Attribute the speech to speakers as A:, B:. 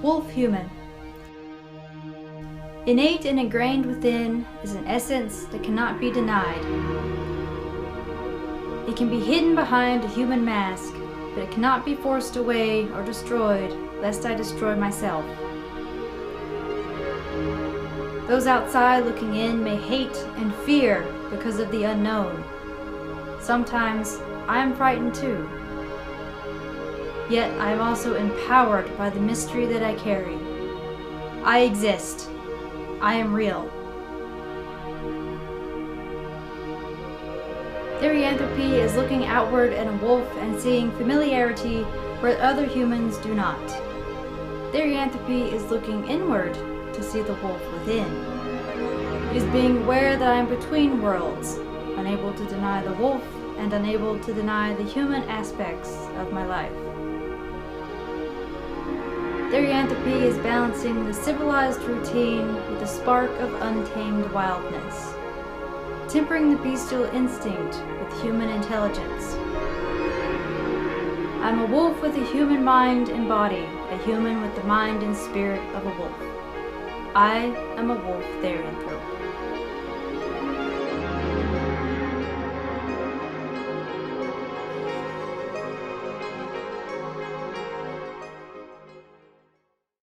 A: Wolf-human. Innate and ingrained within is an essence that cannot be denied. It can be hidden behind a human mask, but it cannot be forced away or destroyed, lest I destroy myself. Those outside looking in may hate and fear because of the unknown. Sometimes I am frightened too. Yet I am also empowered by the mystery that I carry. I exist. I am real. Therianthropy is looking outward at a wolf and seeing familiarity where other humans do not. Therianthropy is looking inward to see the wolf within. It is being aware that I am between worlds, unable to deny the wolf and unable to deny the human aspects of my life. Therianthropy is balancing the civilized routine with a spark of untamed wildness, tempering the bestial instinct with human intelligence. I'm a wolf with a human mind and body, a human with the mind and spirit of a wolf. I am a wolf Therianthrope.